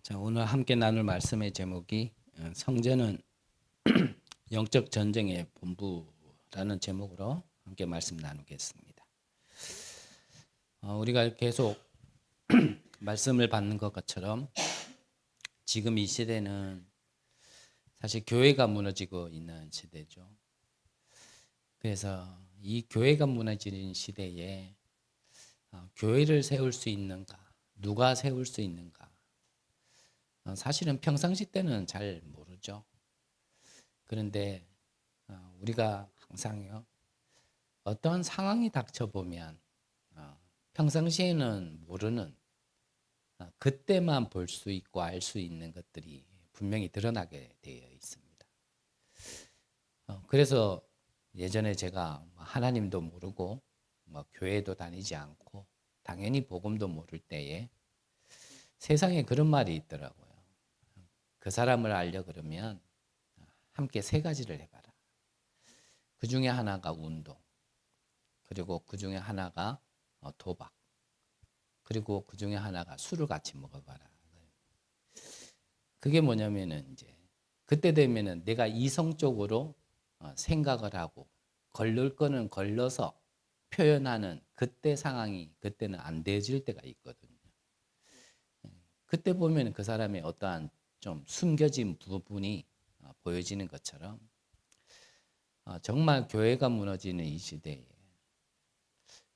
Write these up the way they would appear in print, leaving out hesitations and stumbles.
자, 오늘 함께 나눌 말씀의 제목이 성전은 영적 전쟁의 본부라는 제목으로 함께 말씀 나누겠습니다. 우리가 계속 말씀을 받는 것처럼 지금 이 시대는 사실 교회가 무너지고 있는 시대죠. 그래서 이 교회가 무너지는 시대에 교회를 세울 수 있는가, 누가 세울 수 있는가, 사실은 평상시 때는 잘 모르죠. 그런데 우리가 항상요, 어떤 상황이 닥쳐보면 평상시에는 모르는 그때만 볼 수 있고 알 수 있는 것들이 분명히 드러나게 되어 있습니다. 그래서 예전에 제가 하나님도 모르고 교회도 다니지 않고 당연히 복음도 모를 때에 세상에 그런 말이 있더라고요. 그 사람을 알려 그러면 함께 세 가지를 해봐라. 그 중에 하나가 운동, 그리고 그 중에 하나가 도박, 그리고 그 중에 하나가 술을 같이 먹어봐라. 그게 뭐냐면은 이제 그때 되면은 내가 이성적으로 생각을 하고 걸릴 거는 걸러서 표현하는 그때 상황이 그때는 안 되어질 때가 있거든요. 그때 보면 그 사람의 어떠한 좀 숨겨진 부분이 보여지는 것처럼 정말 교회가 무너지는 이 시대에,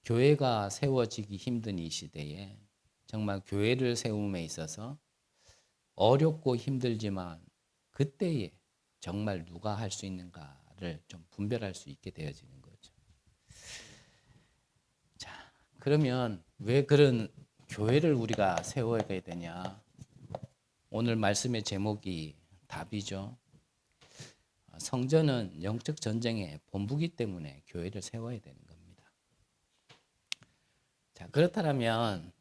교회가 세워지기 힘든 이 시대에 정말 교회를 세움에 있어서 어렵고 힘들지만 그때에 정말 누가 할 수 있는가를 좀 분별할 수 있게 되어지는 거죠. 자, 그러면 왜 그런 교회를 우리가 세워야 되냐? 오늘 말씀의 제목이 답이죠. 성전은 영적 전쟁의 본부기 때문에 교회를 세워야 되는 겁니다. 자, 그렇다면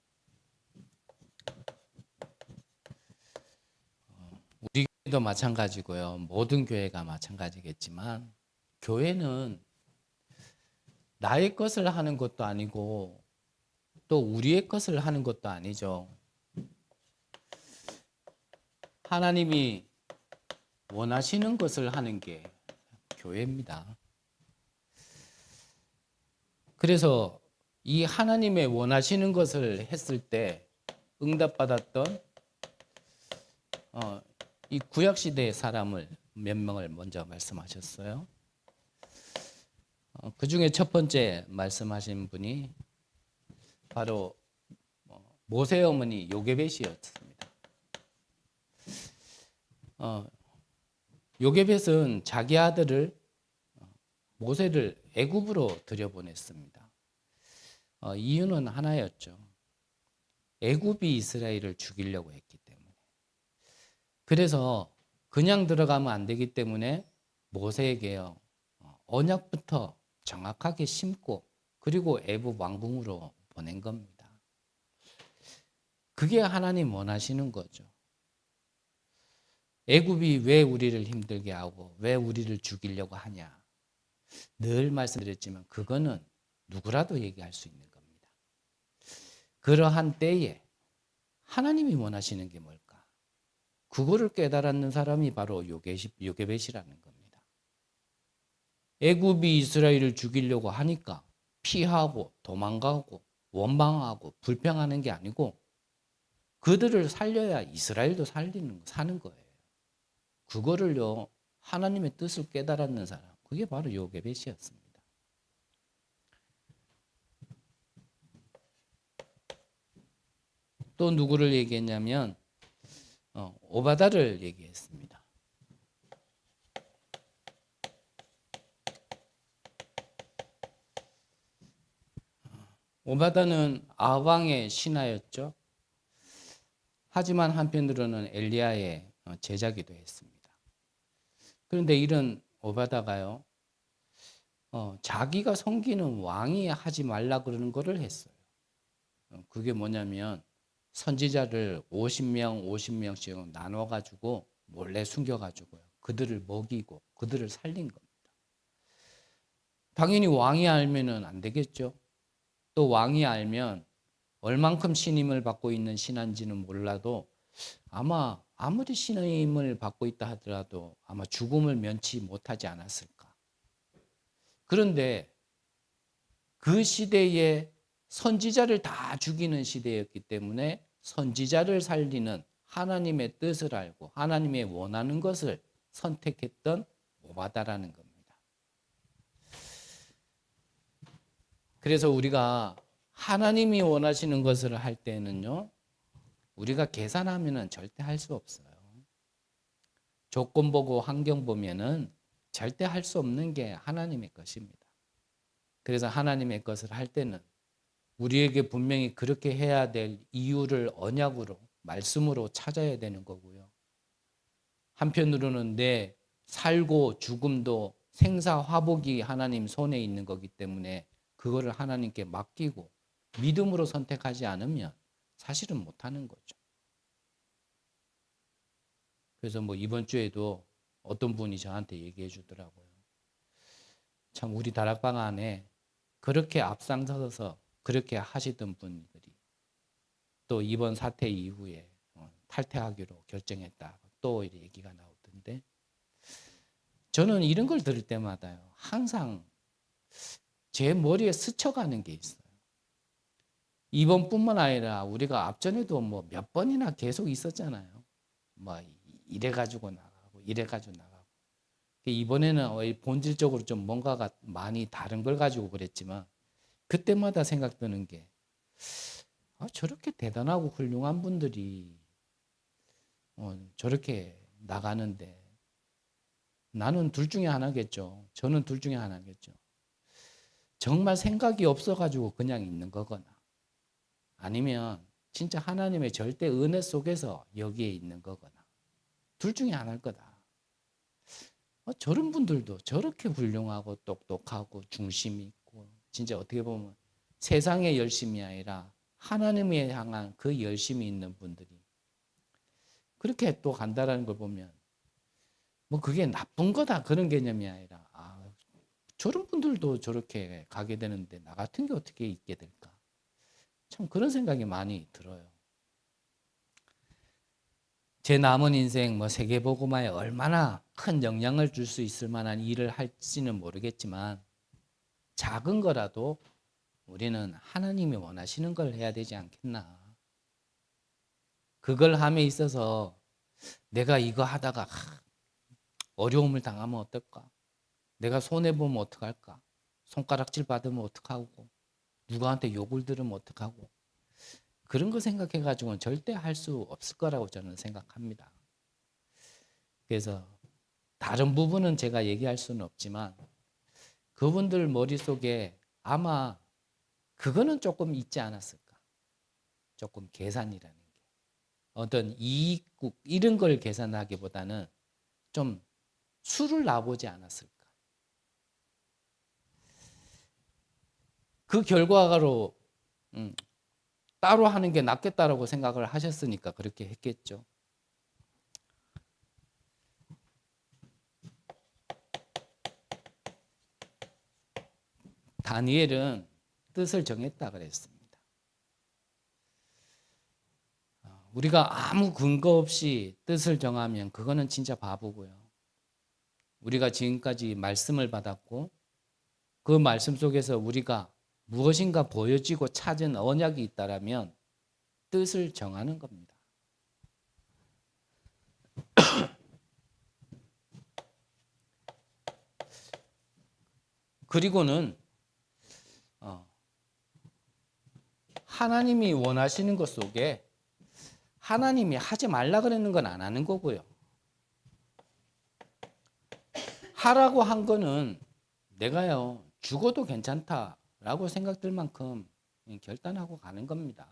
우리 교회도 마찬가지고요. 모든 교회가 마찬가지겠지만 교회는 나의 것을 하는 것도 아니고 또 우리의 것을 하는 것도 아니죠. 하나님이 원하시는 것을 하는 게 교회입니다. 그래서 이 하나님의 원하시는 것을 했을 때 응답받았던 이 구약시대의 사람을 몇 명을 먼저 말씀하셨어요. 그 중에 첫 번째 말씀하신 분이 바로 모세 어머니 요게벳이었습니다. 요게벳은 자기 아들을 모세를 애굽으로 들여보냈습니다. 이유는 하나였죠. 애굽이 이스라엘을 죽이려고 했기 때문에. 그래서 그냥 들어가면 안 되기 때문에 모세에게요, 언약부터 정확하게 심고 그리고 애굽 왕궁으로 보낸 겁니다. 그게 하나님 원하시는 거죠. 애굽이 왜 우리를 힘들게 하고 왜 우리를 죽이려고 하냐. 늘 말씀드렸지만 그거는 누구라도 얘기할 수 있는 겁니다. 그러한 때에 하나님이 원하시는 게 뭘까? 그거를 깨달았는 사람이 바로 요게벳이라는 겁니다. 애굽이 이스라엘을 죽이려고 하니까 피하고 도망가고 원망하고 불평하는 게 아니고 그들을 살려야 이스라엘도 사는 거예요. 그거를요, 하나님의 뜻을 깨달았는 사람, 그게 바로 요게벳이었습니다. 또 누구를 얘기했냐면 오바다를 얘기했습니다. 오바다는 아왕의 신하였죠. 하지만 한편으로는 엘리야의 제자기도 했습니다. 그런데 이런 오바다가요, 자기가 섬기는 왕이 하지 말라 그러는 것을 했어요. 그게 뭐냐면 선지자를 50명씩 나눠가지고 몰래 숨겨가지고요, 그들을 먹이고 그들을 살린 겁니다. 당연히 왕이 알면은 안 되겠죠. 또 왕이 알면 얼만큼 신임을 받고 있는 신한지는 몰라도 아마 아무리 신임을 받고 있다 하더라도 아마 죽음을 면치 못하지 않았을까. 그런데 그 시대에 선지자를 다 죽이는 시대였기 때문에 선지자를 살리는 하나님의 뜻을 알고 하나님의 원하는 것을 선택했던 오바다라는 겁니다. 그래서 우리가 하나님이 원하시는 것을 할 때는요, 우리가 계산하면은 절대 할 수 없어요. 조건 보고 환경 보면은 절대 할 수 없는 게 하나님의 것입니다. 그래서 하나님의 것을 할 때는 우리에게 분명히 그렇게 해야 될 이유를 언약으로, 말씀으로 찾아야 되는 거고요. 한편으로는 내 살고 죽음도 생사화복이 하나님 손에 있는 거기 때문에 그거를 하나님께 맡기고 믿음으로 선택하지 않으면 사실은 못하는 거죠. 그래서 뭐 이번 주에도 어떤 분이 저한테 얘기해 주더라고요. 참 우리 다락방 안에 그렇게 앞장서서 그렇게 하시던 분들이 또 이번 사태 이후에 탈퇴하기로 결정했다. 또 얘기가 나오던데 저는 이런 걸 들을 때마다요. 항상 제 머리에 스쳐가는 게 있어요. 이번뿐만 아니라 우리가 앞전에도 뭐 몇 번이나 계속 있었잖아요. 뭐 이래 가지고 나가고 이래 가지고 나가고 이번에는 본질적으로 좀 뭔가가 많이 다른 걸 가지고 그랬지만 그때마다 생각드는 게 저렇게 대단하고 훌륭한 분들이 저렇게 나가는데 나는 둘 중에 하나겠죠. 저는 둘 중에 하나겠죠. 정말 생각이 없어가지고 그냥 있는 거거나 아니면 진짜 하나님의 절대 은혜 속에서 여기에 있는 거거나 둘 중에 하나일 거다. 저런 분들도 저렇게 훌륭하고 똑똑하고 중심이 있고 진짜 어떻게 보면 세상의 열심이 아니라 하나님에 향한 그 열심이 있는 분들이 그렇게 또 간다라는 걸 보면 뭐 그게 나쁜 거다 그런 개념이 아니라 저런 분들도 저렇게 가게 되는데 나 같은 게 어떻게 있게 될까? 참 그런 생각이 많이 들어요. 제 남은 인생 뭐 세계복음화에 얼마나 큰 영향을 줄 수 있을 만한 일을 할지는 모르겠지만 작은 거라도 우리는 하나님이 원하시는 걸 해야 되지 않겠나. 그걸 함에 있어서 내가 이거 하다가 어려움을 당하면 어떨까? 내가 손해보면 어떡할까? 손가락질 받으면 어떡하고? 누구한테 욕을 들으면 어떡하고? 그런 거 생각해가지고는 절대 할 수 없을 거라고 저는 생각합니다. 그래서 다른 부분은 제가 얘기할 수는 없지만 그분들 머릿속에 아마 그거는 조금 있지 않았을까? 조금 계산이라는 게. 어떤 이익국 이런 걸 계산하기보다는 좀 수를 놔보지 않았을까? 그 결과로 따로 하는 게 낫겠다라고 생각을 하셨으니까 그렇게 했겠죠. 다니엘은 뜻을 정했다 그랬습니다. 우리가 아무 근거 없이 뜻을 정하면 그거는 진짜 바보고요. 우리가 지금까지 말씀을 받았고 그 말씀 속에서 우리가 무엇인가 보여지고 찾은 언약이 있다라면 뜻을 정하는 겁니다. 그리고는 하나님이 원하시는 것 속에 하나님이 하지 말라 그러는 건 안 하는 거고요. 하라고 한 거는 내가요 죽어도 괜찮다라고 생각될 만큼 결단하고 가는 겁니다.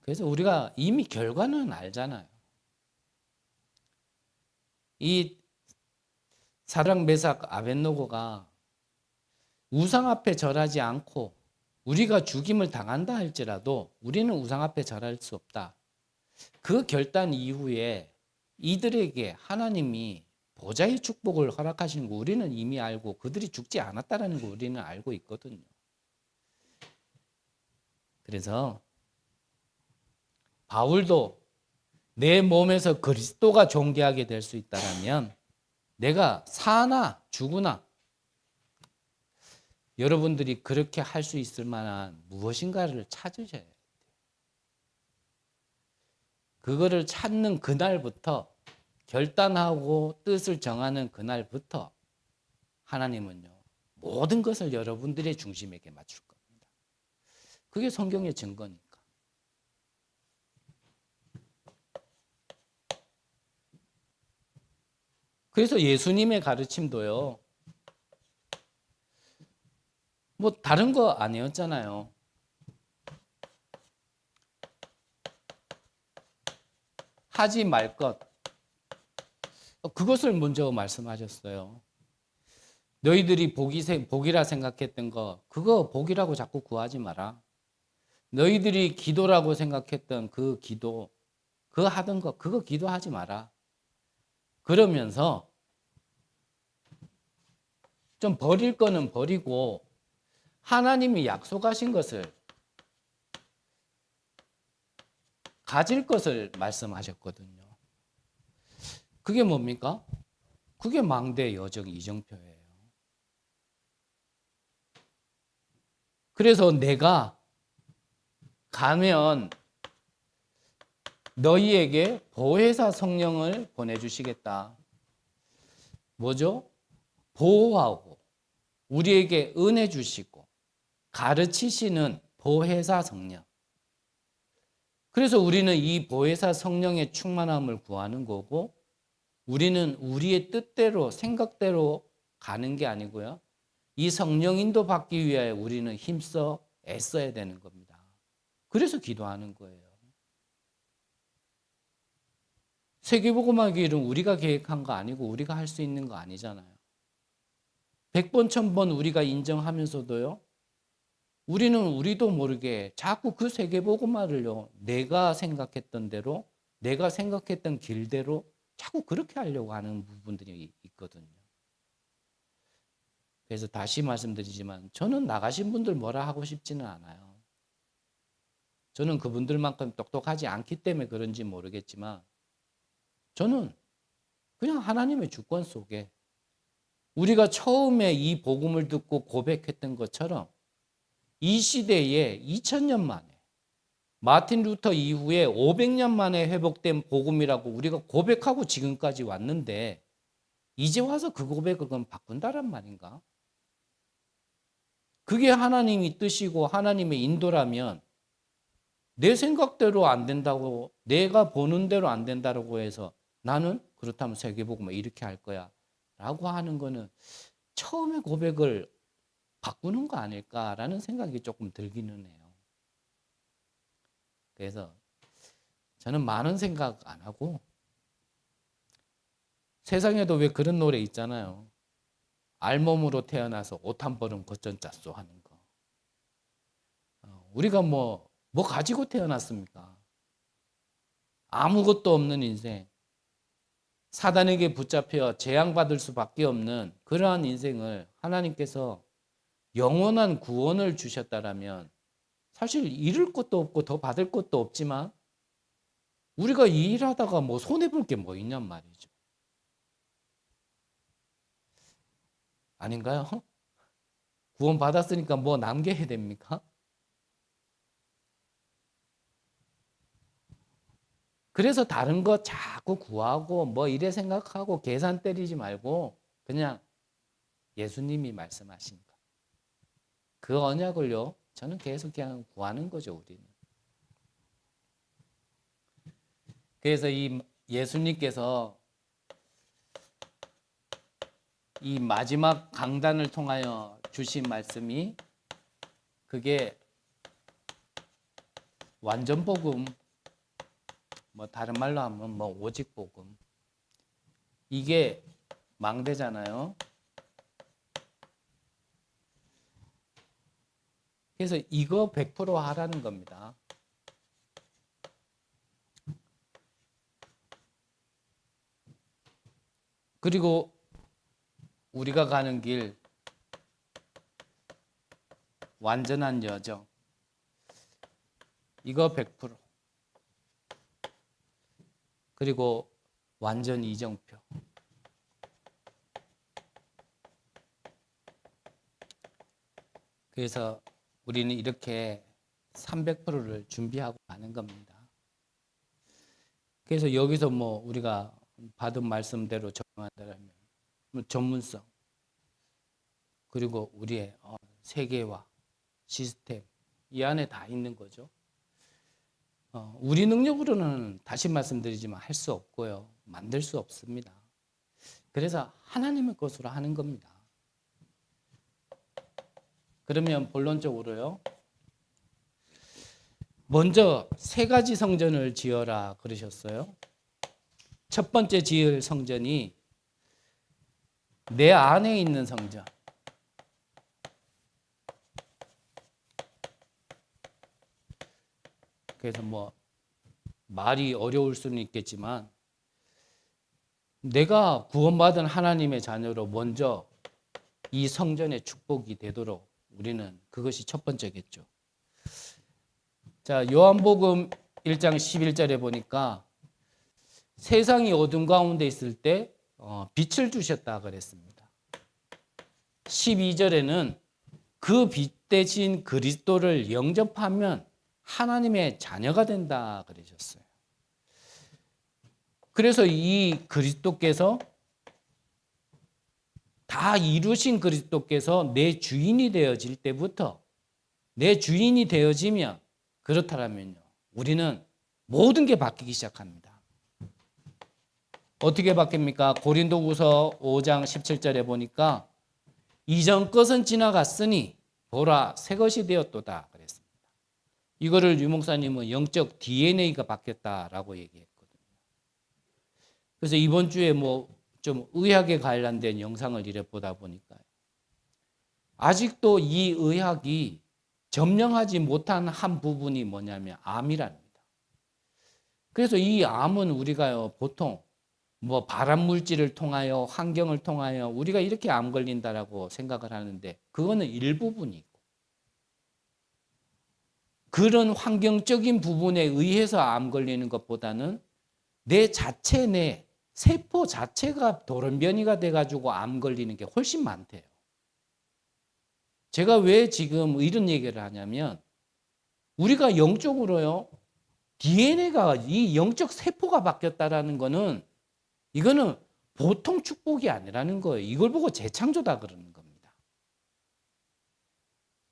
그래서 우리가 이미 결과는 알잖아요. 이 사드락 메삭 아벳노고가 우상 앞에 절하지 않고 우리가 죽임을 당한다 할지라도 우리는 우상 앞에 절할 수 없다. 그 결단 이후에 이들에게 하나님이 보좌의 축복을 허락하시는 거 우리는 이미 알고 그들이 죽지 않았다라는 거 우리는 알고 있거든요. 그래서 바울도 내 몸에서 그리스도가 존귀하게 될 수 있다면 내가 사나 죽으나 여러분들이 그렇게 할 수 있을 만한 무엇인가를 찾으셔야 돼요. 그거를 찾는 그날부터, 결단하고 뜻을 정하는 그날부터 하나님은요, 모든 것을 여러분들의 중심에게 맞출 겁니다. 그게 성경의 증거니까. 그래서 예수님의 가르침도요, 뭐 다른 거 아니었잖아요. 하지 말 것, 그것을 먼저 말씀하셨어요. 너희들이 복이라 생각했던 거, 그거 복이라고 자꾸 구하지 마라. 너희들이 기도라고 생각했던 그 기도, 그거 하던 거, 그거 기도하지 마라. 그러면서 좀 버릴 거는 버리고 하나님이 약속하신 것을 가질 것을 말씀하셨거든요. 그게 뭡니까? 그게 망대 여정 이정표예요. 그래서 내가 가면 너희에게 보혜사 성령을 보내주시겠다. 뭐죠? 보호하고 우리에게 은혜 주시고 가르치시는 보혜사 성령. 그래서 우리는 이 보혜사 성령의 충만함을 구하는 거고, 우리는 우리의 뜻대로 생각대로 가는 게 아니고요, 이 성령 인도 받기 위해 우리는 힘써 애써야 되는 겁니다. 그래서 기도하는 거예요. 세계복음화 기일은 우리가 계획한 거 아니고 우리가 할 수 있는 거 아니잖아요. 100번, 1000번 우리가 인정하면서도요, 우리는 우리도 모르게 자꾸 그 세계복음화를요, 내가 생각했던 대로, 내가 생각했던 길대로 자꾸 그렇게 하려고 하는 부분들이 있거든요. 그래서 다시 말씀드리지만 저는 나가신 분들 뭐라 하고 싶지는 않아요. 저는 그분들만큼 똑똑하지 않기 때문에 그런지 모르겠지만 저는 그냥 하나님의 주권 속에 우리가 처음에 이 복음을 듣고 고백했던 것처럼 이 시대에 2000년 만에, 마틴 루터 이후에 500년 만에 회복된 복음이라고 우리가 고백하고 지금까지 왔는데 이제 와서 그 고백을 그럼 바꾼다란 말인가? 그게 하나님이 뜻이고 하나님의 인도라면 내 생각대로 안 된다고, 내가 보는 대로 안 된다고 해서 나는 그렇다면 세계복음을 이렇게 할 거야 라고 하는 거는 처음에 고백을 바꾸는 거 아닐까라는 생각이 조금 들기는 해요. 그래서 저는 많은 생각 안 하고, 세상에도 왜 그런 노래 있잖아요. 알몸으로 태어나서 옷 한 벌은 걷전 짰소 하는 거. 우리가 뭐 가지고 태어났습니까? 아무것도 없는 인생, 사단에게 붙잡혀 재앙받을 수밖에 없는 그러한 인생을 하나님께서 영원한 구원을 주셨다라면 사실 잃을 것도 없고 더 받을 것도 없지만 우리가 이 일하다가 뭐 손해볼 게 뭐 있냔 말이죠. 아닌가요? 구원 받았으니까 뭐 남겨야 됩니까? 그래서 다른 거 자꾸 구하고 뭐 이래 생각하고 계산 때리지 말고 그냥 예수님이 말씀하신 거. 그 언약을요, 저는 계속 그냥 구하는 거죠, 우리는. 그래서 이 예수님께서 이 마지막 강단을 통하여 주신 말씀이 그게 완전 복음, 뭐 다른 말로 하면 뭐 오직 복음. 이게 망대잖아요. 그래서 이거 100% 하라는 겁니다. 그리고 우리가 가는 길, 완전한 여정, 이거 100%. 그리고 완전 이정표. 그래서 우리는 이렇게 300%를 준비하고 가는 겁니다. 그래서 여기서 뭐 우리가 받은 말씀대로 적용한다면 전문성, 그리고 우리의 세계화, 시스템, 이 안에 다 있는 거죠. 우리 능력으로는 다시 말씀드리지만 할 수 없고요. 만들 수 없습니다. 그래서 하나님의 것으로 하는 겁니다. 그러면 본론적으로요. 먼저 3가지 성전을 지어라 그러셨어요. 첫 번째 지을 성전이 내 안에 있는 성전. 그래서 뭐 말이 어려울 수는 있겠지만 내가 구원받은 하나님의 자녀로 먼저 이 성전의 축복이 되도록 우리는 그것이 첫 번째겠죠. 자, 요한복음 1장 11절에 보니까 세상이 어둠 가운데 있을 때 빛을 주셨다 그랬습니다. 12절에는 그 빛 대신 그리스도를 영접하면 하나님의 자녀가 된다 그러셨어요. 그래서 이 그리스도께서 다 이루신 그리스도께서 내 주인이 되어질 때부터 내 주인이 되어지면 그렇다면요. 우리는 모든 게 바뀌기 시작합니다. 어떻게 바뀝니까? 고린도후서 5장 17절에 보니까 이전 것은 지나갔으니 보라 새 것이 되었도다 그랬습니다. 이거를 유 목사님은 영적 DNA가 바뀌었다라고 얘기했거든요. 그래서 이번 주에 뭐 좀 의학에 관련된 영상을 이래 보다 보니까 아직도 이 의학이 점령하지 못한 한 부분이 뭐냐면 암이랍니다. 그래서 이 암은 우리가요 보통 뭐 발암 물질을 통하여 환경을 통하여 우리가 이렇게 암 걸린다라고 생각을 하는데 그거는 일부분이고 그런 환경적인 부분에 의해서 암 걸리는 것보다는 내 자체 내 세포 자체가 돌연변이가 돼가지고 암 걸리는 게 훨씬 많대요. 제가 왜 지금 이런 얘기를 하냐면 우리가 영적으로요 DNA가 이 영적 세포가 바뀌었다라는 거는 이거는 보통 축복이 아니라는 거예요. 이걸 보고 재창조다 그러는 겁니다.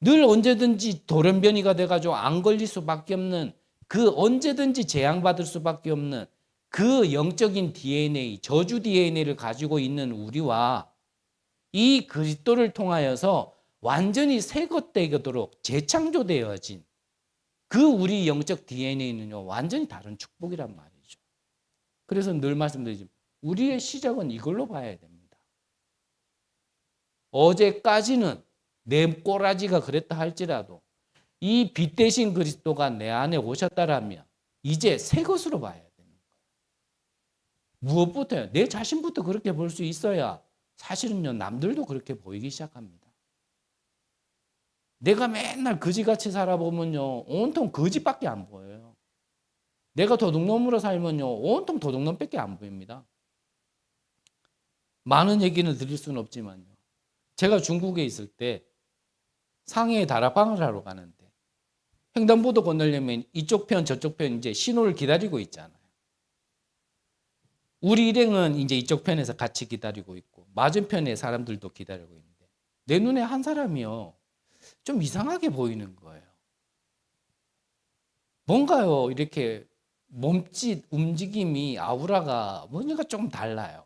늘 언제든지 돌연변이가 돼가지고 안 걸릴 수밖에 없는 그 언제든지 재앙받을 수밖에 없는 그 영적인 DNA, 저주 DNA를 가지고 있는 우리와 이 그리스도를 통하여서 완전히 새 것 되도록 재창조되어진 그 우리 영적 DNA는요 완전히 다른 축복이란 말이죠. 그래서 늘 말씀드리지만 우리의 시작은 이걸로 봐야 됩니다. 어제까지는 내 꼬라지가 그랬다 할지라도 이 빛 대신 그리스도가 내 안에 오셨다라면 이제 새 것으로 봐야 되는 거예요. 무엇부터요? 내 자신부터 그렇게 볼 수 있어야 사실은요 남들도 그렇게 보이기 시작합니다. 내가 맨날 거지같이 살아보면요 온통 거지밖에 안 보여요. 내가 도둑놈으로 살면요 온통 도둑놈밖에 안 보입니다. 많은 얘기는 드릴 수는 없지만요. 제가 중국에 있을 때 상해에 다락방을 하러 가는데 횡단보도 건너려면 이쪽 편 저쪽 편 이제 신호를 기다리고 있잖아요. 우리 일행은 이제 이쪽 편에서 같이 기다리고 있고 맞은편에 사람들도 기다리고 있는데 내 눈에 한 사람이요 좀 이상하게 보이는 거예요. 뭔가요 이렇게 몸짓 움직임이 아우라가 뭔가 조금 달라요.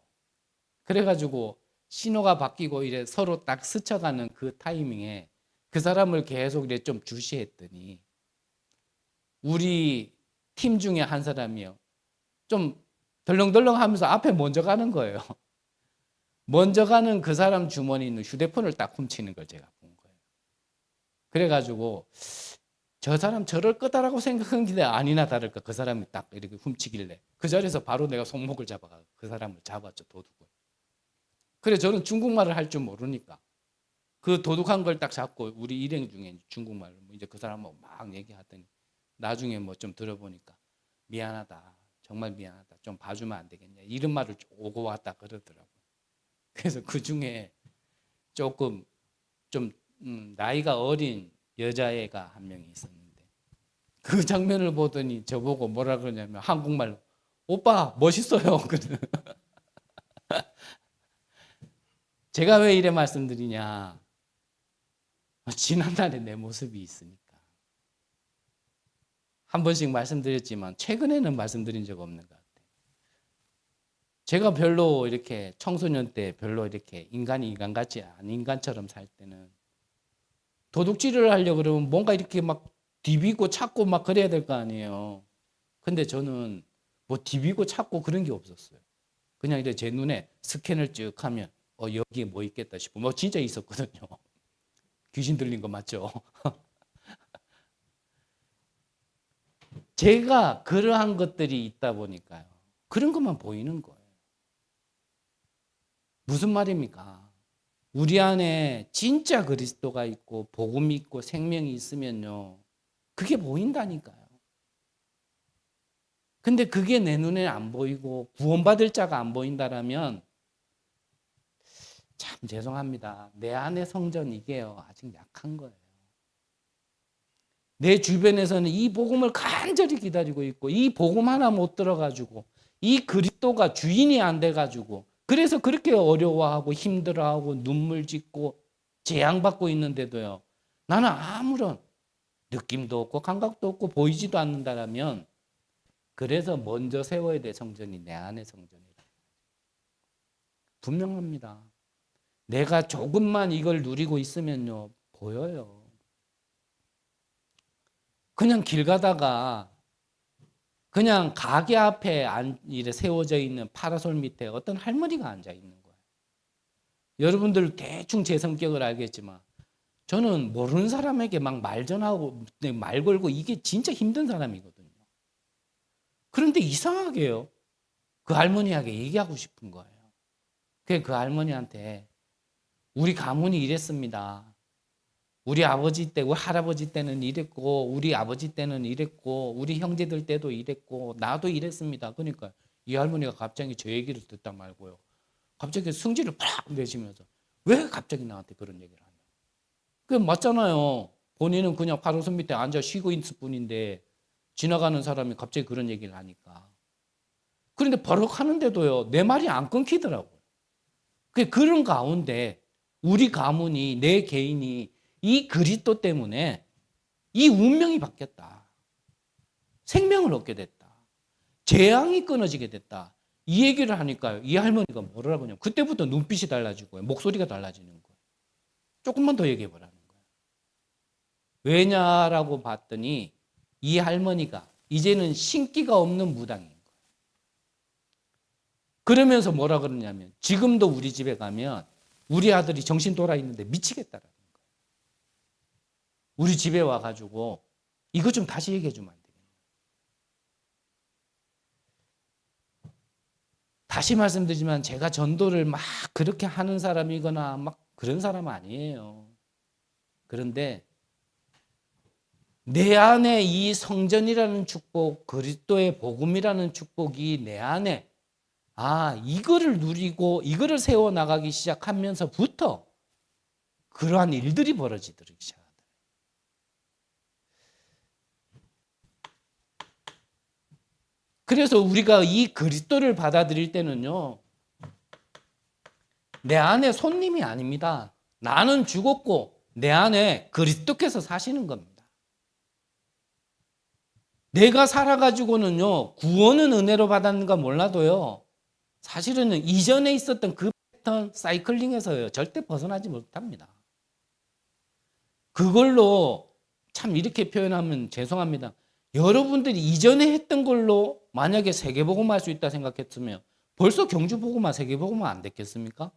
그래가지고 신호가 바뀌고 이래 서로 딱 스쳐가는 그 타이밍에 그 사람을 계속 이래 좀 주시했더니 우리 팀 중에 한 사람이요 좀 덜렁덜렁 하면서 앞에 먼저 가는 거예요. 먼저 가는 그 사람 주머니에 있는 휴대폰을 딱 훔치는 걸 제가 본 거예요. 그래가지고 저 사람 저럴 거다라고 생각했는데 아니나 다를까 그 사람이 딱 이렇게 훔치길래 그 자리에서 바로 내가 손목을 잡아가 그 사람을 잡았죠. 도둑을. 그래 저는 중국말을 할 줄 모르니까 그 도둑한 걸 딱 잡고 우리 일행 중에 중국말로 이제 그 사람하고 막 얘기하더니 나중에 뭐 좀 들어보니까 미안하다. 정말 미안하다. 좀 봐주면 안 되겠냐. 이런 말을 오고 왔다 그러더라고요. 그래서 그 중에 조금 좀 나이가 어린 여자애가 한 명이 있었는데 그 장면을 보더니 저보고 뭐라 그러냐면 한국말로 오빠 멋있어요. 제가 왜 이래 말씀드리냐. 지난날의 내 모습이 있으니까. 한 번씩 말씀드렸지만 최근에는 말씀드린 적 없는 것 같아요. 제가 별로 이렇게 청소년 때 별로 이렇게 인간이 인간같이 안 인간처럼 살 때는 도둑질을 하려고 그러면 뭔가 이렇게 막 디비고 찾고 막 그래야 될 거 아니에요. 근데 저는 뭐 디비고 찾고 그런 게 없었어요. 그냥 이제 제 눈에 스캔을 쭉 하면 여기에 뭐 있겠다 싶고 뭐 진짜 있었거든요. 귀신 들린 거 맞죠? 제가 그러한 것들이 있다 보니까요. 그런 것만 보이는 거예요. 무슨 말입니까? 우리 안에 진짜 그리스도가 있고 복음이 있고 생명이 있으면요. 그게 보인다니까요. 근데 그게 내 눈에 안 보이고 구원받을 자가 안 보인다라면 참 죄송합니다. 내 안의 성전 이게요. 아직 약한 거예요. 내 주변에서는 이 복음을 간절히 기다리고 있고 이 복음 하나 못 들어가지고 이 그리스도가 주인이 안 돼가지고 그래서 그렇게 어려워하고 힘들어하고 눈물 짓고 재앙받고 있는데도요. 나는 아무런 느낌도 없고 감각도 없고 보이지도 않는다라면 그래서 먼저 세워야 될 성전이 내 안의 성전이다. 분명합니다. 내가 조금만 이걸 누리고 있으면요. 보여요. 그냥 길 가다가 그냥 가게 앞에 이래 세워져 있는 파라솔 밑에 어떤 할머니가 앉아 있는 거예요. 여러분들 대충 제 성격을 알겠지만 저는 모르는 사람에게 막 말 전하고 말 걸고 이게 진짜 힘든 사람이거든요. 그런데 이상하게요. 그 할머니에게 얘기하고 싶은 거예요. 그 할머니한테 우리 가문이 이랬습니다. 우리 아버지 때, 우리 할아버지 때는 이랬고, 우리 아버지 때는 이랬고, 우리 형제들 때도 이랬고, 나도 이랬습니다. 그러니까 이 할머니가 갑자기 저 얘기를 듣다 말고요. 갑자기 승질을 팍 내시면서 왜 갑자기 나한테 그런 얘기를 하냐. 그게 맞잖아요. 본인은 그냥 파도선 밑에 앉아 쉬고 있을 뿐인데 지나가는 사람이 갑자기 그런 얘기를 하니까. 그런데 버럭 하는데도요. 내 말이 안 끊기더라고요. 그런 가운데 우리 가문이, 내 개인이 이 그리스도 때문에 이 운명이 바뀌었다. 생명을 얻게 됐다. 재앙이 끊어지게 됐다. 이 얘기를 하니까요. 이 할머니가 뭐라고 하냐면 그때부터 눈빛이 달라지고요. 목소리가 달라지는 거예요. 조금만 더 얘기해 보라는 거예요. 왜냐라고 봤더니 이 할머니가 이제는 신기가 없는 무당인 거예요. 그러면서 뭐라 그러냐면 지금도 우리 집에 가면 우리 아들이 정신 돌아 있는데 미치겠다라는 거예요. 우리 집에 와가지고 이거 좀 다시 얘기해 주면 안 되겠냐. 다시 말씀드리지만 제가 전도를 막 그렇게 하는 사람이거나 막 그런 사람 아니에요. 그런데 내 안에 이 성전이라는 축복, 그리스도의 복음이라는 축복이 내 안에 이거를 누리고 이거를 세워 나가기 시작하면서부터 그러한 일들이 벌어지기 시작합니다. 그래서 우리가 이 그리스도를 받아들일 때는요. 내 안에 손님이 아닙니다. 나는 죽었고 내 안에 그리스도께서 사시는 겁니다. 내가 살아가지고는요. 구원은 은혜로 받았는가 몰라도요. 사실은 이전에 있었던 그 패턴 사이클링에서요. 절대 벗어나지 못합니다. 그걸로 참 이렇게 표현하면 죄송합니다. 여러분들이 이전에 했던 걸로 만약에 세계복음화 할 수 있다 생각했으면 벌써 경주복음화, 세계복음화 안 됐겠습니까?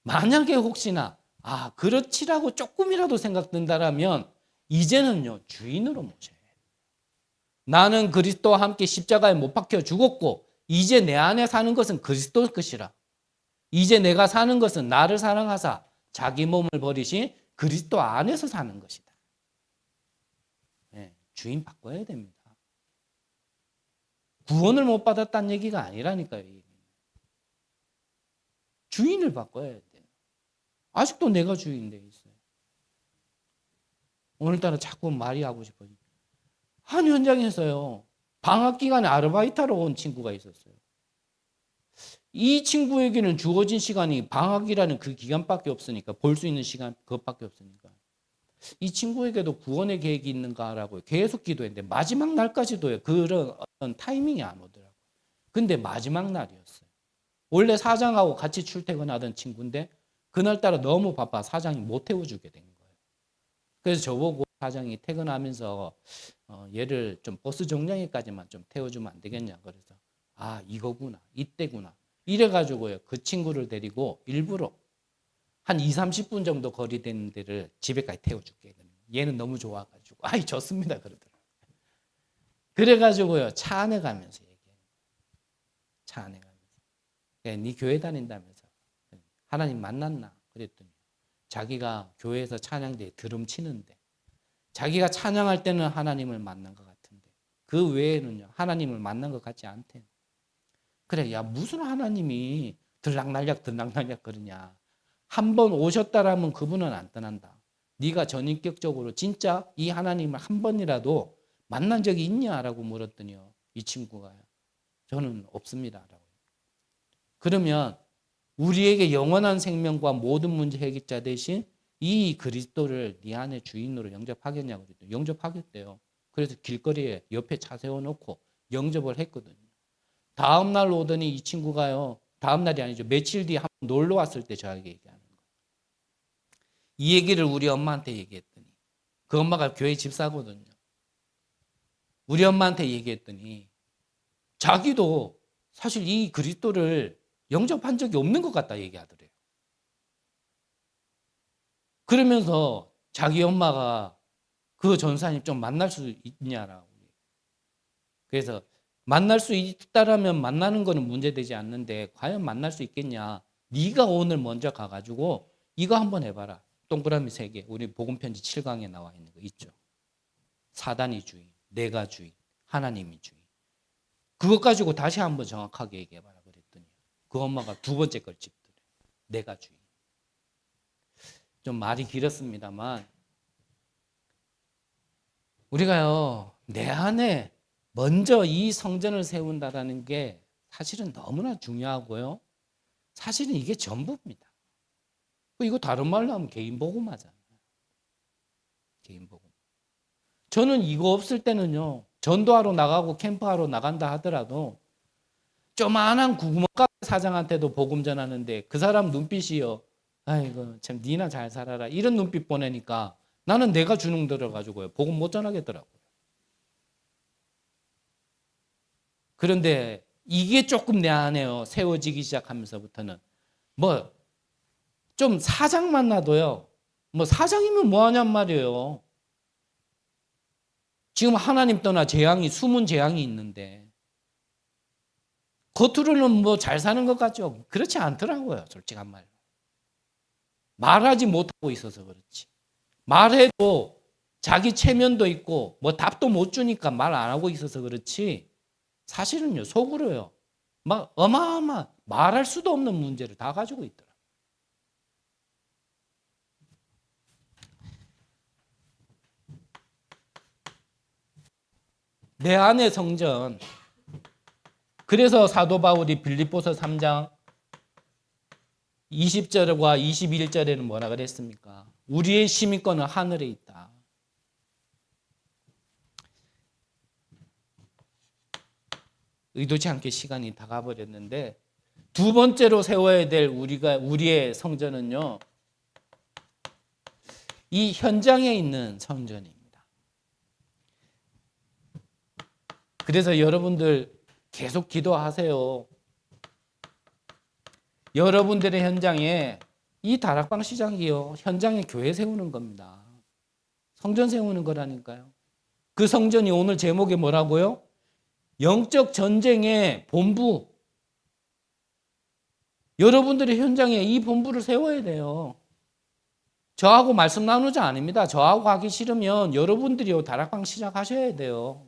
만약에 혹시나 그렇지라고 조금이라도 생각된다라면 이제는요 주인으로 모셔야 해요. 나는 그리스도와 함께 십자가에 못 박혀 죽었고 이제 내 안에 사는 것은 그리스도 것이라. 이제 내가 사는 것은 나를 사랑하사 자기 몸을 버리신 그리스도 안에서 사는 것이다. 네, 주인 바꿔야 됩니다. 구원을 못 받았다는 얘기가 아니라니까요. 주인을 바꿔야 돼요. 아직도 내가 주인 돼 있어요. 오늘따라 자꾸 말이 하고 싶어요. 한 현장에서요. 방학 기간에 아르바이트하러 온 친구가 있었어요. 이 친구에게는 주어진 시간이 방학이라는 그 기간밖에 없으니까, 볼 수 있는 시간 그것밖에 없으니까 이 친구에게도 구원의 계획이 있는가라고 계속 기도했는데 마지막 날까지도요. 그런 어떤 타이밍이 안 오더라고요. 근데 마지막 날이었어요. 원래 사장하고 같이 출퇴근하던 친구인데 그날따라 너무 바빠 사장이 못 태워주게 된 거예요. 그래서 저보고 사장이 퇴근하면서 얘를 좀 버스 정류장까지만 좀 태워주면 안 되겠냐. 그래서 아, 이거구나, 이때구나 이래가지고요. 그 친구를 데리고 일부러 한 2, 30분 정도 거리 되는 데를 집에까지 태워줄게. 얘는 너무 좋아가지고 아이 좋습니다 그러더라고요. 그래가지고요 차 안에 가면서 얘기해요. 차 안에 가면서 네 교회 다닌다면서 하나님 만났나 그랬더니 자기가 교회에서 찬양대에 드럼 치는데 자기가 찬양할 때는 하나님을 만난 것 같은데 그 외에는요 하나님을 만난 것 같지 않대. 그래, 야 무슨 하나님이 들락날락 그러냐. 한 번 오셨다라면 그분은 안 떠난다. 네가 전인격적으로 진짜 이 하나님을 한 번이라도 만난 적이 있냐라고 물었더니요 이 친구가요 저는 없습니다라고. 그러면 우리에게 영원한 생명과 모든 문제 해결자 대신 이 그리스도를 네 안에 주인으로 영접하겠냐고 그랬더니 영접하겠대요. 그래서 길거리에 옆에 차 세워놓고 영접을 했거든요. 다음 날 오더니 이 친구가요. 다음 날이 아니죠. 며칠 뒤에 한번 놀러 왔을 때 저에게 얘기하는 거예요. 이 얘기를 우리 엄마한테 얘기했더니 그 엄마가 교회 집사거든요. 우리 엄마한테 얘기했더니 자기도 사실 이 그리스도를 영접한 적이 없는 것 같다 얘기하더래요. 그러면서 자기 엄마가 그 전사님 좀 만날 수 있냐라고. 그래서 만날 수 있다라면 만나는 거는 문제되지 않는데 과연 만날 수 있겠냐. 네가 오늘 먼저 가가지고 이거 한번 해봐라. 동그라미 3개. 우리 복음편지 7강에 나와 있는 거 있죠. 사단이 주인, 내가 주인, 하나님이 주인. 그것 가지고 다시 한번 정확하게 얘기해봐라 그랬더니 그 엄마가 두 번째 걸 짚더래요. 내가 주인. 좀 말이 길었습니다만 우리가요 내 안에 먼저 이 성전을 세운다라는 게 사실은 너무나 중요하고요. 사실은 이게 전부입니다. 이거 다른 말로 하면 개인복음하잖아요. 개인복음. 저는 이거 없을 때는요. 전도하러 나가고 캠프하러 나간다 하더라도 조만한 구멍가게 사장한테도 복음 전하는데 그 사람 눈빛이요. 아이고 참 니나 잘 살아라. 이런 눈빛 보내니까 나는 내가 주눅 들어가지고요. 복음 못 전하겠더라고요. 그런데 이게 조금 내 안에요. 세워지기 시작하면서부터는 뭐 좀 사장 만나도요. 뭐 사장이면 뭐하냔 말이에요. 지금 하나님 떠나 재앙이 숨은 재앙이 있는데 겉으로는 뭐 잘 사는 것 같죠. 그렇지 않더라고요. 솔직한 말로. 말하지 못하고 있어서 그렇지. 말해도 자기 체면도 있고 뭐 답도 못 주니까 말 안 하고 있어서 그렇지. 사실은요 속으로요 막 어마어마 말할 수도 없는 문제를 다 가지고 있더라. 내 안의 성전. 그래서 사도 바울이 빌립보서 3장 20절과 21절에는 뭐라 그랬습니까? 우리의 시민권은 하늘에 있다. 의도치 않게 시간이 다 가버렸는데 두 번째로 세워야 될 우리의 성전은요. 이 현장에 있는 성전입니다. 그래서 여러분들 계속 기도하세요. 여러분들의 현장에 이 다락방 시장이요. 현장에 교회 세우는 겁니다. 성전 세우는 거라니까요. 그 성전이 오늘 제목이 뭐라고요? 영적 전쟁의 본부. 여러분들의 현장에 이 본부를 세워야 돼요. 저하고 말씀 나누자 아닙니다. 저하고 하기 싫으면 여러분들이 다락방 시작하셔야 돼요.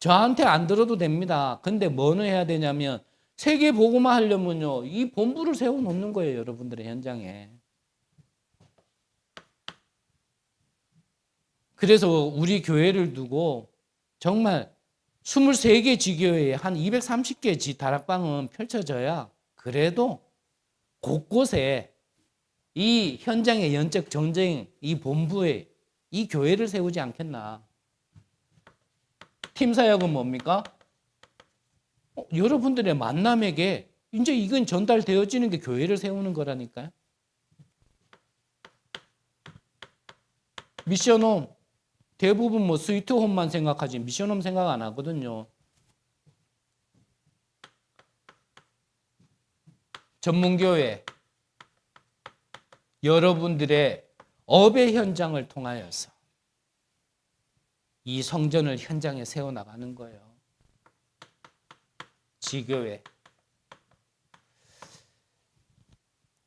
저한테 안 들어도 됩니다. 근데 뭐는 해야 되냐면 세계 복음화 하려면요. 이 본부를 세워 놓는 거예요. 여러분들의 현장에. 그래서 우리 교회를 두고 정말 23개 지교회에 한 230개 다락방은 펼쳐져야 그래도 곳곳에 이 현장의 영적 전쟁, 이 본부에 이 교회를 세우지 않겠나. 팀 사역은 뭡니까? 여러분들의 만남에게 이제 이건 전달되어지는 게 교회를 세우는 거라니까요. 미션홈 대부분 뭐 스위트홈만 생각하지 미션홈 생각 안 하거든요. 전문교회 여러분들의 업의 현장을 통하여서 이 성전을 현장에 세워나가는 거예요. 지교회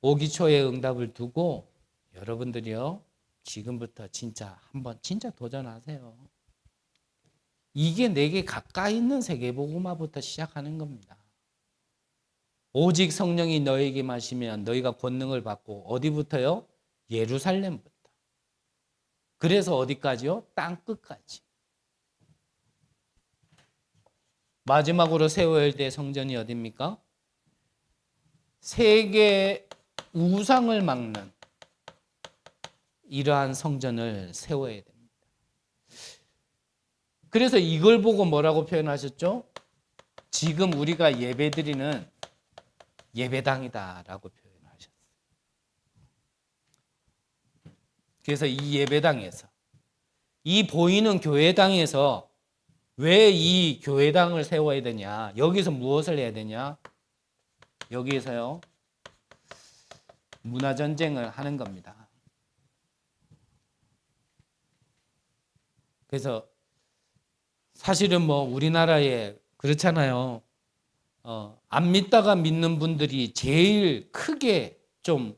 오기초의 응답을 두고 여러분들이요 지금부터 진짜 한번 진짜 도전하세요. 이게 내게 가까이 있는 세계복음화부터 시작하는 겁니다. 오직 성령이 너에게 마시면 너희가 권능을 받고 어디부터요? 예루살렘부터. 그래서 어디까지요? 땅 끝까지. 마지막으로 세워야 될 성전이 어디입니까? 세계 우상을 막는 이러한 성전을 세워야 됩니다. 그래서 이걸 보고 뭐라고 표현하셨죠? 지금 우리가 예배드리는 예배당이다라고 표현하셨어요. 그래서 이 예배당에서 이 보이는 교회당에서 왜 이 교회당을 세워야 되냐? 여기서 무엇을 해야 되냐? 여기에서요. 문화전쟁을 하는 겁니다. 그래서 사실은 뭐 우리나라에 그렇잖아요. 안 믿다가 믿는 분들이 제일 크게 좀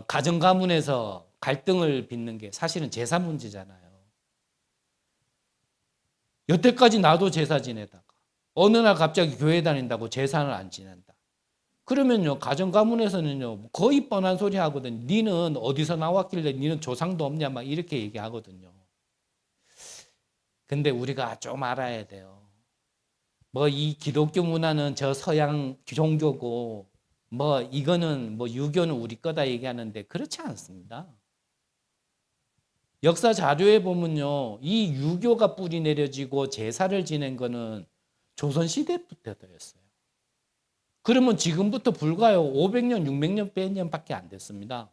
가정 가문에서 갈등을 빚는 게 사실은 제사 문제잖아요. 여태까지 나도 제사 지내다가 어느 날 갑자기 교회 다닌다고 제사를 안 지낸다. 그러면요 가정 가문에서는요 거의 뻔한 소리 하거든요. 니는 어디서 나왔길래 니는 조상도 없냐 막 이렇게 얘기하거든요. 근데 우리가 좀 알아야 돼요. 뭐 이 기독교 문화는 저 서양 종교고 뭐 이거는 뭐 유교는 우리 거다 얘기하는데 그렇지 않습니다. 역사 자료에 보면요. 이 유교가 뿌리 내려지고 제사를 지낸 거는 조선시대부터였어요. 그러면 지금부터 불과요 500년, 600년, 100년밖에 안 됐습니다.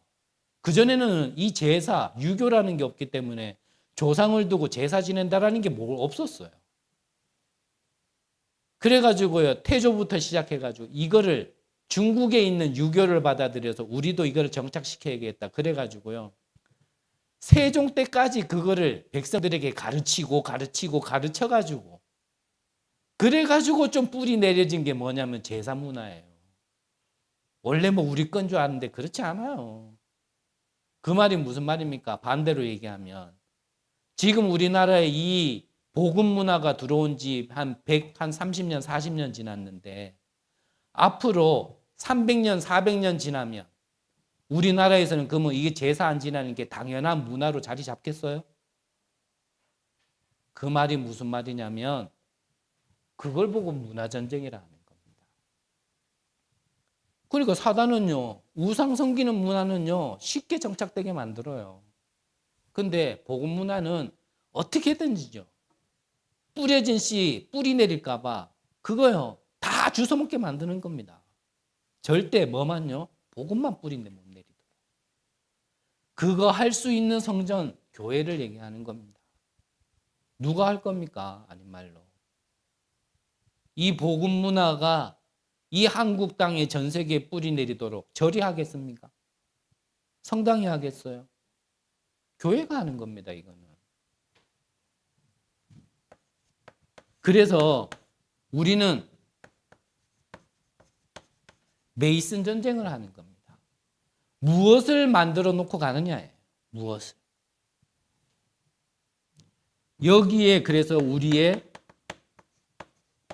그전에는 이 제사, 유교라는 게 없기 때문에 조상을 두고 제사 지낸다라는 게 뭐 없었어요. 그래가지고요 태조부터 시작해가지고 이거를 중국에 있는 유교를 받아들여서 우리도 이거를 정착시켜야겠다. 그래가지고요 세종 때까지 그거를 백성들에게 가르쳐가지고 그래가지고 좀 뿌리 내려진 게 뭐냐면 제사 문화예요. 원래 뭐 우리 건 줄 아는데 그렇지 않아요. 그 말이 무슨 말입니까? 반대로 얘기하면 지금 우리나라에 이 복음 문화가 들어온 지 한 30년, 40년 지났는데 앞으로 300년, 400년 지나면 우리나라에서는 그러면 이게 제사 안 지내는 게 당연한 문화로 자리 잡겠어요? 그 말이 무슨 말이냐면 그걸 보고 문화전쟁이라 하는 겁니다. 그러니까 사단은요 우상 섬기는 문화는요 쉽게 정착되게 만들어요. 근데 복음 문화는 어떻게든지죠 뿌려진 씨 뿌리 내릴까 봐 그거요 다 주워먹게 만드는 겁니다. 절대 뭐만요 복음만 뿌린데 못 내리도록. 그거 할 수 있는 성전 교회를 얘기하는 겁니다. 누가 할 겁니까? 아닌 말로. 이 복음 문화가 이 한국 땅에 전 세계에 뿌리 내리도록 절이 하겠습니까? 성당이 하겠어요? 교회가 하는 겁니다, 이거는. 그래서 우리는 메이슨 전쟁을 하는 겁니다. 무엇을 만들어 놓고 가느냐예요. 무엇을. 여기에 그래서 우리의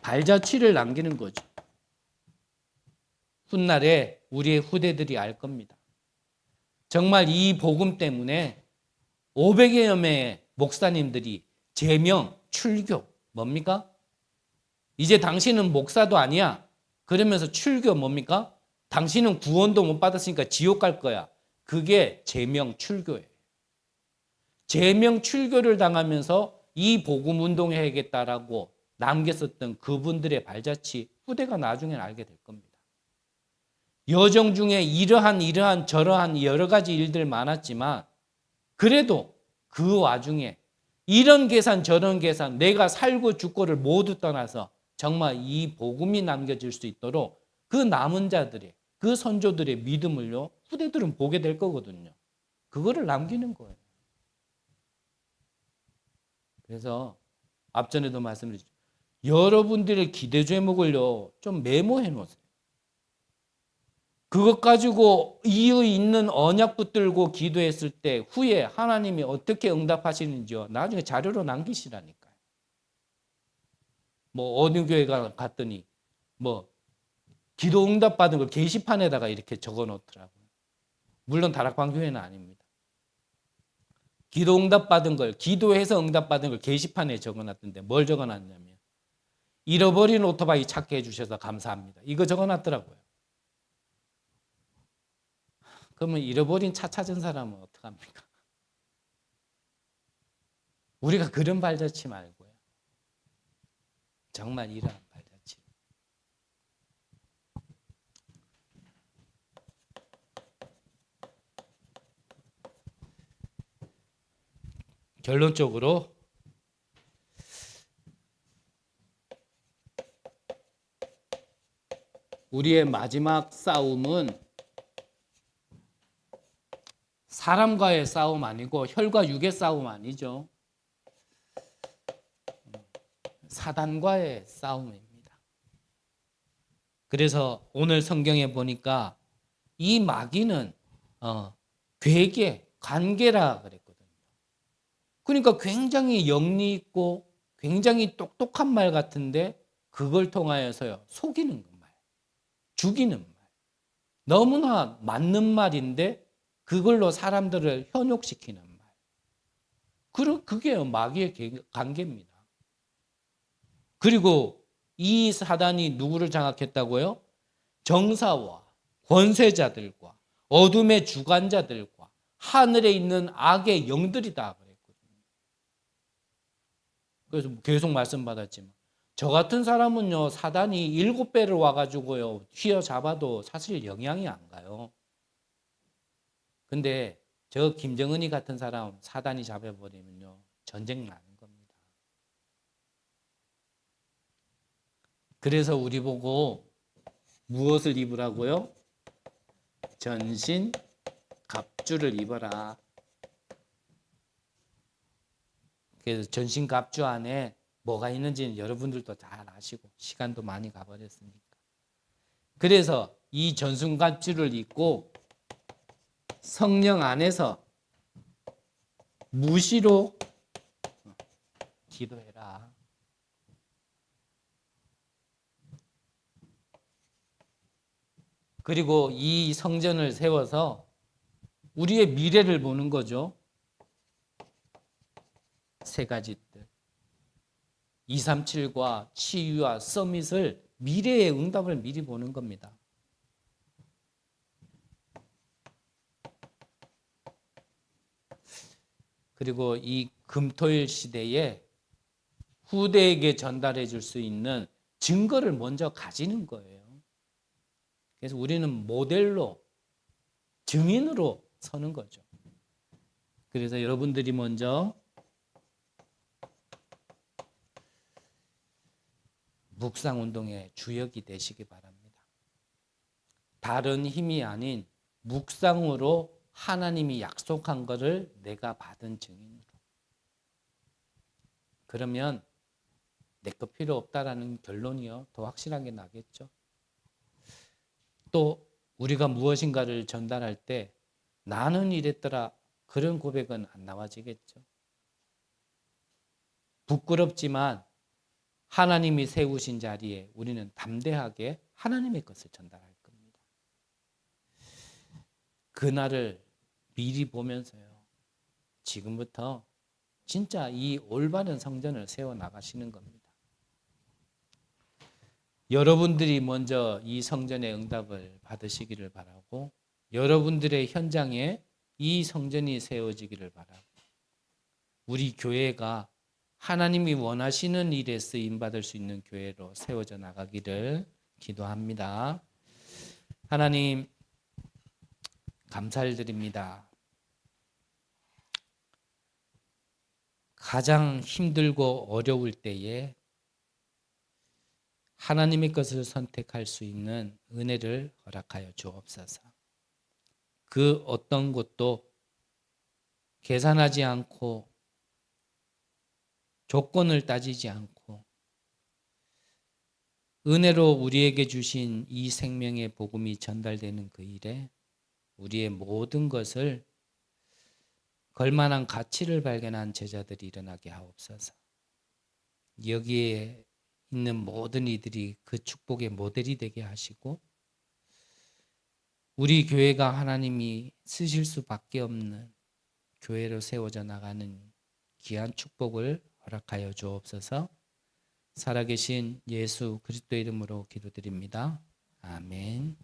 발자취를 남기는 거죠. 훗날에 우리의 후대들이 알 겁니다. 정말 이 복음 때문에 500여 명의 목사님들이 제명, 출교, 뭡니까? 이제 당신은 목사도 아니야. 그러면서 출교 뭡니까? 당신은 구원도 못 받았으니까 지옥 갈 거야. 그게 제명, 출교예요. 제명, 출교를 당하면서 이 복음 운동해야겠다라고 남겼었던 그분들의 발자취, 후대가 나중에 알게 될 겁니다. 여정 중에 이러한 저러한 여러 가지 일들 많았지만 그래도 그 와중에 이런 계산 저런 계산 내가 살고 죽고를 모두 떠나서 정말 이 복음이 남겨질 수 있도록 그 남은 자들의 그 선조들의 믿음을요 후대들은 보게 될 거거든요. 그거를 남기는 거예요. 그래서 앞전에도 말씀드렸죠. 여러분들의 기대 제목을요 좀 메모해 놓으세요. 그것 가지고 이유 있는 언약 붙들고 기도했을 때 후에 하나님이 어떻게 응답하시는지요. 나중에 자료로 남기시라니까요. 뭐 어느 교회 갔더니 뭐 기도 응답 받은 걸 게시판에다가 이렇게 적어 놓더라고요. 물론 다락방 교회는 아닙니다. 기도 응답 받은 걸 기도해서 응답 받은 걸 게시판에 적어 놨던데 뭘 적어 놨냐면 잃어버린 오토바이 찾게 해 주셔서 감사합니다. 이거 적어 놨더라고요. 그러면 잃어버린 차 찾은 사람은 어떡합니까? 우리가 그런 발자취 말고요. 정말 이러한 발자취. 결론적으로 우리의 마지막 싸움은 사람과의 싸움 아니고 혈과 육의 싸움 아니죠. 사단과의 싸움입니다. 그래서 오늘 성경에 보니까 이 마귀는 괴계, 관계라 그랬거든요. 그러니까 굉장히 영리 있고 굉장히 똑똑한 말 같은데 그걸 통하여서요 속이는 말, 죽이는 말, 너무나 맞는 말인데 그걸로 사람들을 현혹시키는 말. 그게 마귀의 관계입니다. 그리고 이 사단이 누구를 장악했다고요? 정사와 권세자들과 어둠의 주관자들과 하늘에 있는 악의 영들이다 그랬거든요. 그래서 계속 말씀받았지만 저 같은 사람은요 사단이 7배를 와가지고요 휘어잡아도 사실 영향이 안 가요. 근데 저 김정은이 같은 사람 사단이 잡아버리면요 전쟁 나는 겁니다. 그래서 우리 보고 무엇을 입으라고요? 전신 갑주를 입어라. 그래서 전신 갑주 안에 뭐가 있는지는 여러분들도 잘 아시고 시간도 많이 가버렸으니까. 그래서 이 전신 갑주를 입고 성령 안에서 무시로 기도해라. 그리고 이 성전을 세워서 우리의 미래를 보는 거죠. 세 가지 뜻. 237과 치유와 서밋을 미래의 응답을 미리 보는 겁니다. 그리고 이 금토일 시대에 후대에게 전달해 줄 수 있는 증거를 먼저 가지는 거예요. 그래서 우리는 모델로, 증인으로 서는 거죠. 그래서 여러분들이 먼저 묵상운동의 주역이 되시기 바랍니다. 다른 힘이 아닌 묵상으로 하나님이 약속한 것을 내가 받은 증인으로. 그러면 내 거 필요 없다라는 결론이요 더 확실하게 나겠죠. 또 우리가 무엇인가를 전달할 때 나는 이랬더라 그런 고백은 안 나와지겠죠. 부끄럽지만 하나님이 세우신 자리에 우리는 담대하게 하나님의 것을 전달할 겁니다. 그날을 미리 보면서요. 지금부터 진짜 이 올바른 성전을 세워 나가시는 겁니다. 여러분들이 먼저 이 성전의 응답을 받으시기를 바라고, 여러분들의 현장에 이 성전이 세워지기를 바라고, 우리 교회가 하나님이 원하시는 일에 쓰임 받을 수 있는 교회로 세워져 나가기를 기도합니다. 하나님, 감사를 드립니다. 가장 힘들고 어려울 때에 하나님의 것을 선택할 수 있는 은혜를 허락하여 주옵소서. 그 어떤 것도 계산하지 않고 조건을 따지지 않고 은혜로 우리에게 주신 이 생명의 복음이 전달되는 그 일에 우리의 모든 것을 걸만한 가치를 발견한 제자들이 일어나게 하옵소서. 여기에 있는 모든 이들이 그 축복의 모델이 되게 하시고, 우리 교회가 하나님이 쓰실 수밖에 없는 교회로 세워져 나가는 귀한 축복을 허락하여 주옵소서. 살아계신 예수 그리스도 이름으로 기도드립니다. 아멘.